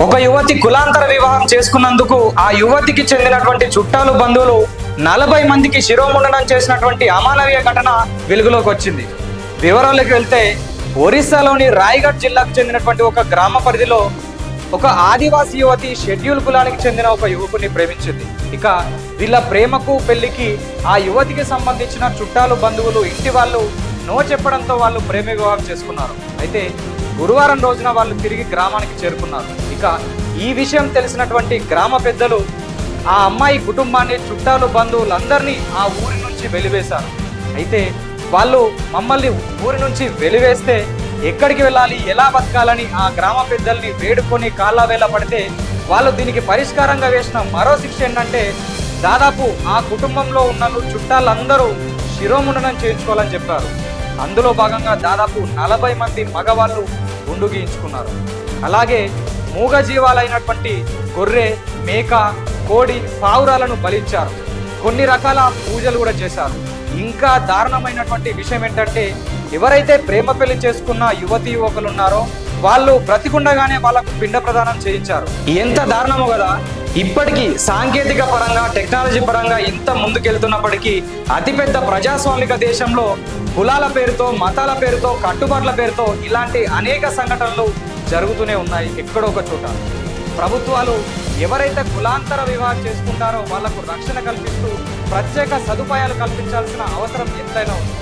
ఒక యువతి కులాంతర వివాహం చేసుకున్నందుకు ఆ యువతికి చెందినటువంటి చుట్టాలు బంధువులు 40 మందికి శిరోముండనం చేసినటువంటి అమానవీయ ఘటన వెలుగులోకి వచ్చింది. వివరాలకు వెళ్తే ఒరిస్సాలోని రాయగఢ్ జిల్లాకు చెందినటువంటి ఒక గ్రామ పరిధిలో ఒక ఆదివాసీ యువతి షెడ్యూల్ కులానికి చెందిన ఒక యువకుని ప్రేమించింది. ఇక వీళ్ళ ప్రేమకు పెళ్లికి ఆ యువతికి సంబంధించిన చుట్టాలు బంధువులు ఇంటి వాళ్ళు నో చెప్పడంతో వాళ్ళు ప్రేమ వివాహం చేసుకున్నారు. అయితే గురువారం రోజున వాళ్ళు తిరిగి గ్రామానికి చేరుకున్నారు. ఇక ఈ విషయం తెలిసినటువంటి గ్రామ పెద్దలు ఆ అమ్మాయి కుటుంబాన్ని చుట్టాలు బంధువులందరినీ ఆ ఊరి నుంచి వెలివేశారు. అయితే వాళ్ళు మమ్మల్ని ఊరి నుంచి వెలివేస్తే ఎక్కడికి వెళ్ళాలి, ఎలా బతకాలని ఆ గ్రామ పెద్దల్ని వేడుకొని కాళ్ళ వేళ పడితే వాళ్ళు దీనికి పరిష్కారంగా వేసిన మరో శిక్ష ఏంటంటే దాదాపు ఆ కుటుంబంలో ఉన్న చుట్టాలందరూ శిరోముండనం చేయించుకోవాలని చెప్పారు. అందులో భాగంగా దాదాపు 40 మంది మగవాళ్ళు గుండు గీయించుకున్నారు. అలాగే మూగ జీవాలైనటువంటి గొర్రె, మేక, కోడి, పావురాలను బలించారు. కొన్ని రకాల పూజలు కూడా చేశారు. ఇంకా దారుణమైనటువంటి విషయం ఏంటంటే ఎవరైతే ప్రేమ పెళ్లి చేసుకున్న యువతి యువకులు ఉన్నారో వాళ్ళు బ్రతికుండగానే వాళ్ళకు పిండ ప్రదానం చేయించారు. ఎంత దారుణమో కదా. ఇప్పటికీ సాంకేతిక పరంగా టెక్నాలజీ పరంగా ఇంత ముందుకెళ్తున్నప్పటికీ అతిపెద్ద ప్రజాస్వామిక దేశంలో కులాల పేరుతో, మతాల పేరుతో, కట్టుబాట్ల పేరుతో ఇలాంటి అనేక సంఘటనలు జరుగుతూనే ఉన్నాయి. ఎక్కడో ఒక చోట ప్రభుత్వాలు ఎవరైతే కులాంతర వివాహం చేసుకుంటారో వాళ్లకు రక్షణ కల్పిస్తూ ప్రత్యేక సదుపాయాలు కల్పించాల్సిన అవసరం ఎంతైనా ఉంది.